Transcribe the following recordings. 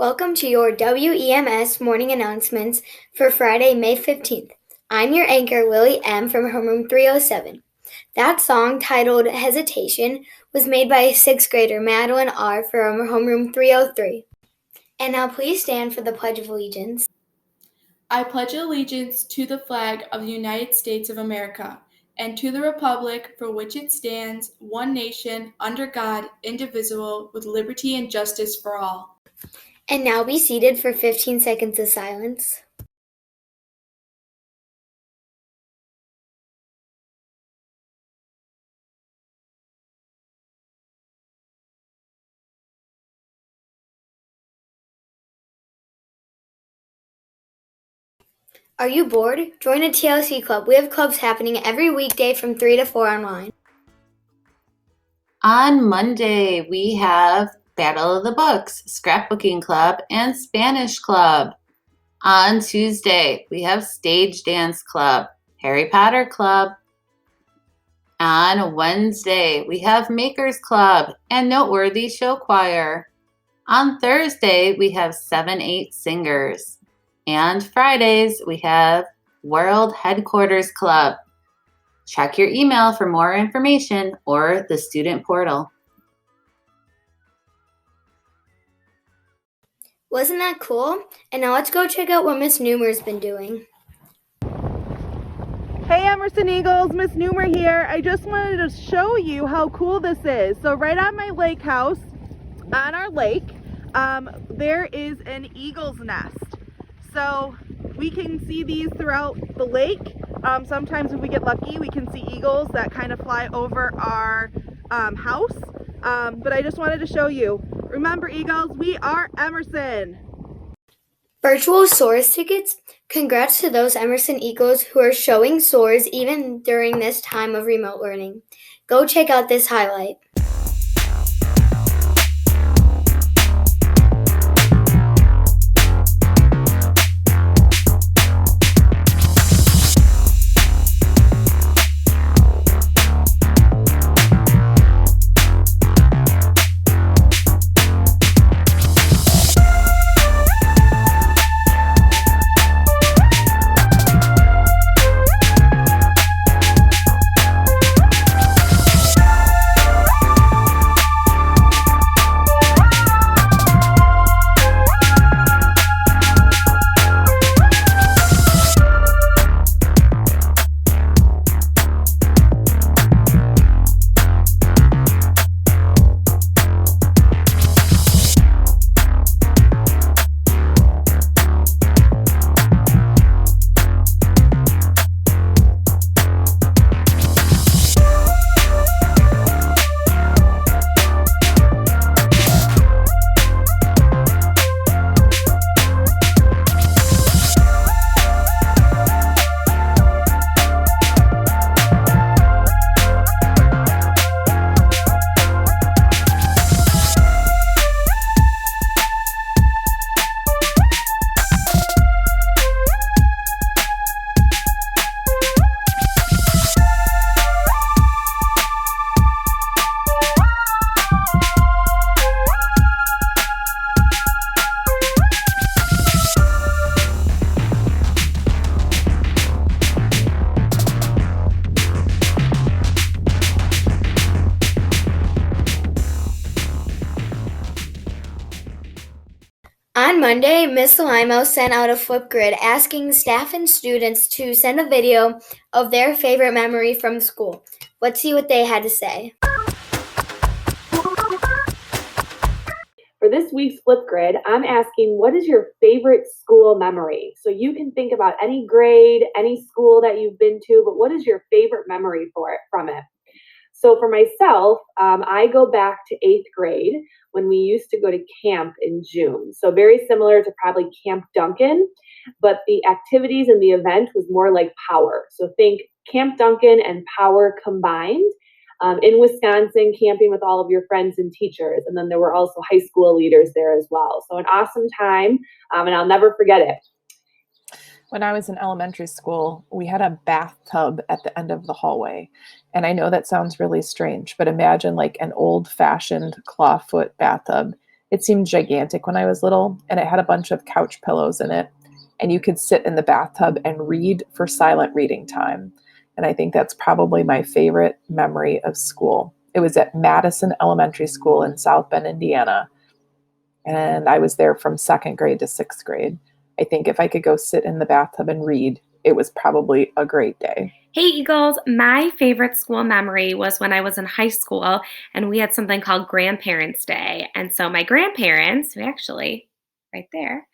Welcome to your WEMS morning announcements for Friday, May 15th. I'm your anchor, Lily M. from homeroom 307. That song, titled Hesitation, was made by 6th grader Madeline R. from homeroom 303. And now please stand for the Pledge of Allegiance. I pledge allegiance to the flag of the United States of America and to the republic for which it stands, one nation, under God, indivisible, with liberty and justice for all. And now be seated for 15 seconds of silence. Are you bored? Join a TLC club. We have clubs happening every weekday from 3 to 4 online. On Monday, we have Battle of the Books, Scrapbooking Club, and Spanish Club. On Tuesday, we have Stage Dance Club, Harry Potter Club. On Wednesday, we have Makers Club and Noteworthy Show Choir. On Thursday, we have 7-8 Singers. And Fridays, we have World Headquarters Club. Check your email for more information or the student portal. Wasn't that cool? And now let's go check out what Miss Newmer's been doing. Hey Emerson Eagles, Miss Newmer here. I just wanted to show you how cool this is. So right on my lake house, on our lake, there is an eagle's nest. So we can see these throughout the lake. Sometimes if we get lucky, we can see eagles that kind of fly over our house. But I just wanted to show you. Remember, Eagles, we are Emerson. Virtual Soars tickets? Congrats to those Emerson Eagles who are showing Soars even during this time of remote learning. Go check out this highlight. On Monday, Ms. Limo sent out a flip grid asking staff and students to send a video of their favorite memory from school. Let's see what they had to say. For this week's flip grid, I'm asking, what is your favorite school memory? So you can think about any grade, any school that you've been to, but what is your favorite memory from it? So for myself, I go back to 8th grade when we used to go to camp in June. So very similar to probably Camp Duncan, but the activities and the event was more like Power. So think Camp Duncan and Power combined in Wisconsin, camping with all of your friends and teachers. And then there were also high school leaders there as well. So an awesome time, and I'll never forget it. When I was in elementary school, we had a bathtub at the end of the hallway. And I know that sounds really strange, but imagine like an old-fashioned clawfoot bathtub. It seemed gigantic when I was little, and it had a bunch of couch pillows in it. And you could sit in the bathtub and read for silent reading time. And I think that's probably my favorite memory of school. It was at Madison Elementary School in South Bend, Indiana. And I was there from second grade to sixth grade. I think if I could go sit in the bathtub and read, it was probably a great day. Hey Eagles, my favorite school memory was when I was in high school and we had something called Grandparents' Day. And so my grandparents, who actually, right there,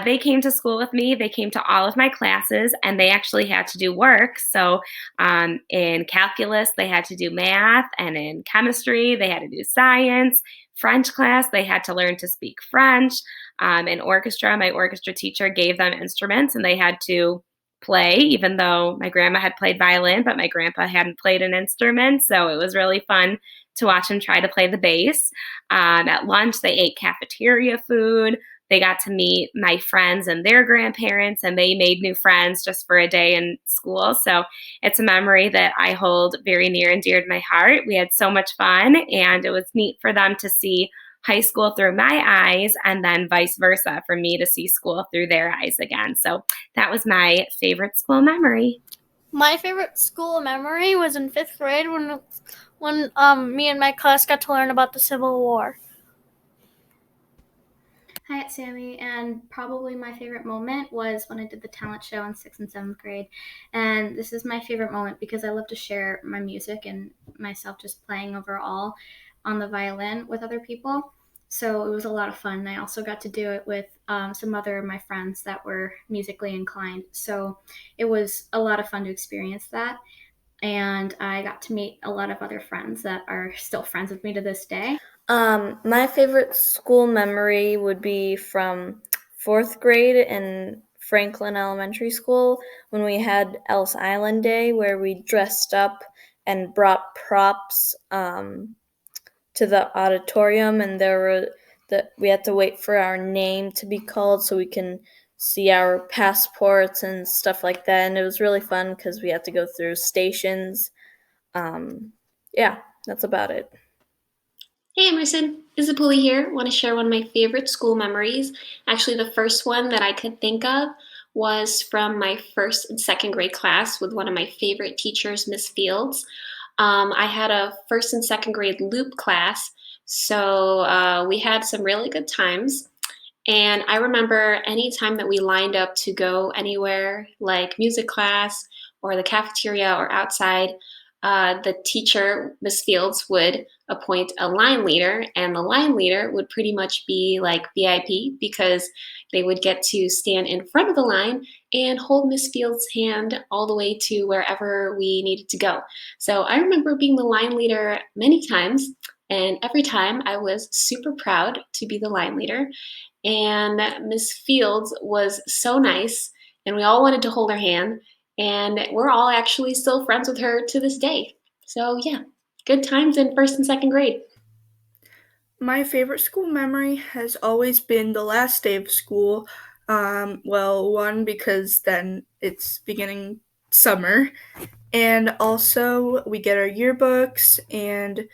they came to school with me. They came to all of my classes and they actually had to do work. So in calculus, they had to do math, and in chemistry, they had to do science. French class, they had to learn to speak French. In orchestra, my orchestra teacher gave them instruments and they had to play, even though my grandma had played violin, but my grandpa hadn't played an instrument. So it was really fun to watch him try to play the bass. At lunch, they ate cafeteria food. They got to meet my friends and their grandparents, and they made new friends just for a day in school. So it's a memory that I hold very near and dear to my heart. We had so much fun, and it was neat for them to see high school through my eyes, and then vice versa for me to see school through their eyes again. So that was my favorite school memory. My favorite school memory was in 5th grade when me and my class got to learn about the Civil War. Hi, it's Sammy, and probably my favorite moment was when I did the talent show in 6th and 7th grade. And this is my favorite moment because I love to share my music and myself just playing overall on the violin with other people. So it was a lot of fun. I also got to do it with some other of my friends that were musically inclined. So it was a lot of fun to experience that. And I got to meet a lot of other friends that are still friends with me to this day. My favorite school memory would be from 4th grade in Franklin Elementary School when we had Ellis Island Day, where we dressed up and brought props to the auditorium, and we had to wait for our name to be called so we can see our passports and stuff like that. And it was really fun because we had to go through stations. Yeah, that's about it. Hey Emerson, Isabella here. Want to share one of my favorite school memories. Actually, the first one that I could think of was from my first and second grade class with one of my favorite teachers, Miss Fields. I had a first and second grade loop class, so we had some really good times. And I remember any time that we lined up to go anywhere, like music class or the cafeteria or outside, the teacher, Miss Fields, would appoint a line leader, and the line leader would pretty much be like VIP because they would get to stand in front of the line and hold Miss Fields' hand all the way to wherever we needed to go. So I remember being the line leader many times, and every time I was super proud to be the line leader. And Miss Fields was so nice, and we all wanted to hold her hand, and we're all actually still friends with her to this day. So yeah, good times in first and second grade. My favorite school memory has always been the last day of school. One, because then it's beginning summer, and also we get our yearbooks and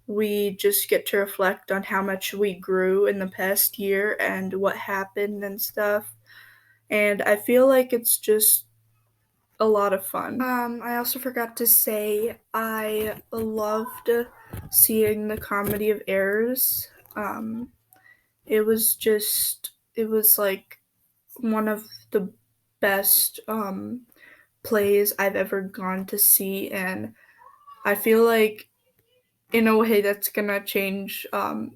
we just get to reflect on how much we grew in the past year and what happened and stuff. And I feel like it's just a lot of fun. I also forgot to say I loved seeing the Comedy of Errors. It was like one of the best plays I've ever gone to see, and I feel like in a way that's gonna change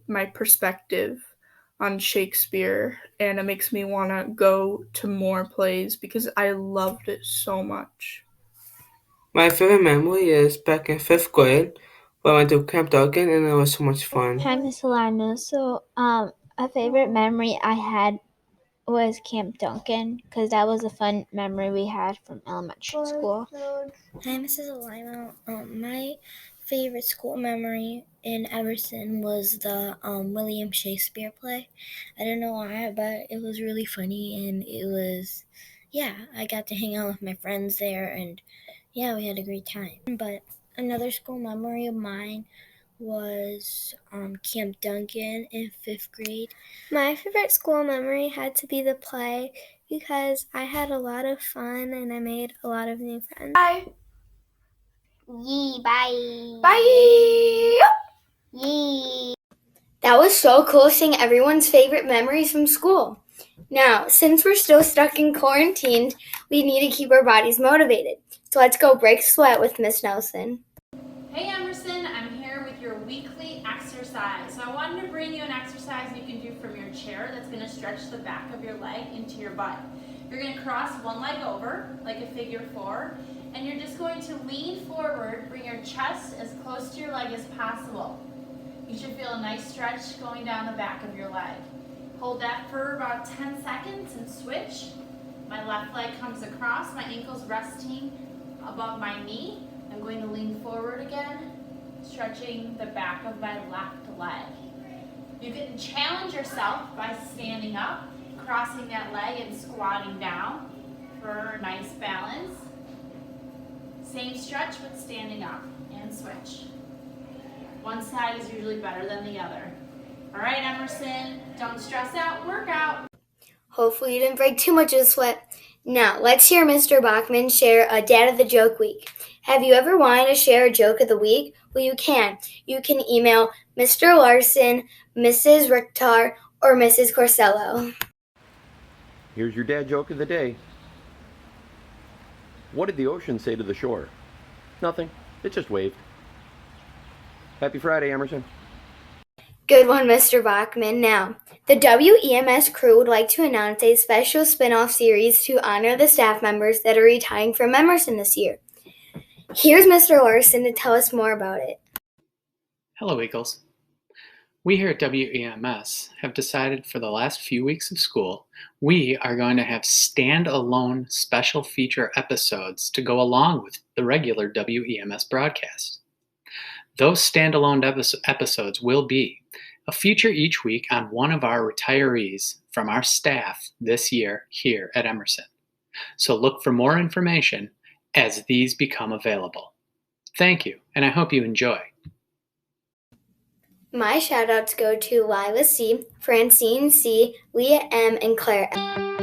my perspective on Shakespeare, and it makes me want to go to more plays because I loved it so much. My favorite memory is back in 5th grade when I went to Camp Duncan and it was so much fun. Hi, Miss Alana. So, a favorite memory I had was Camp Duncan because that was a fun memory we had from elementary school. Hi, Mrs. Alima. My favorite school memory in Everson was the William Shakespeare play. I don't know why, but it was really funny, and I got to hang out with my friends there, and yeah, we had a great time. But another school memory of mine was Camp Duncan in 5th grade. My favorite school memory had to be the play because I had a lot of fun and I made a lot of new friends. Bye. Yee, bye. Bye. Yee. That was so cool seeing everyone's favorite memories from school. Now, since we're still stuck in quarantine, we need to keep our bodies motivated. So let's go break sweat with Miss Nelson. Hey Emerson, I'm here with your weekly exercise. So I wanted to bring you an exercise you can do from your chair that's going to stretch the back of your leg into your butt. You're going to cross one leg over like a figure 4, and you're just going to lean forward, bring your chest as close to your leg as possible. You should feel a nice stretch going down the back of your leg. Hold that for about 10 seconds and switch. My left leg comes across, my ankle's resting above my knee. I'm going to lean forward again, stretching the back of my left leg. You can challenge yourself by standing up, crossing that leg and squatting down for a nice balance. Same stretch but standing up and switch. One side is usually better than the other. All right, Emerson, don't stress out, work out. Hopefully you didn't break too much of the sweat. Now, let's hear Mr. Bachman share a Dad of the Joke week. Have you ever wanted to share a joke of the week? Well, you can. You can email Mr. Larson, Mrs. Richter, or Mrs. Corsello. Here's your dad joke of the day. What did the ocean say to the shore? Nothing. It just waved. Happy Friday, Emerson. Good one, Mr. Bachman. Now, the WEMS crew would like to announce a special spin-off series to honor the staff members that are retiring from Emerson this year. Here's Mr. Larson to tell us more about it. Hello, Eagles. We here at WEMS have decided for the last few weeks of school, we are going to have stand-alone special feature episodes to go along with the regular WEMS broadcast. Those standalone episodes will be a feature each week on one of our retirees from our staff this year here at Emerson. So look for more information as these become available. Thank you, and I hope you enjoy. My shout-outs go to Lila C., Francine C., Leah M., and Claire M.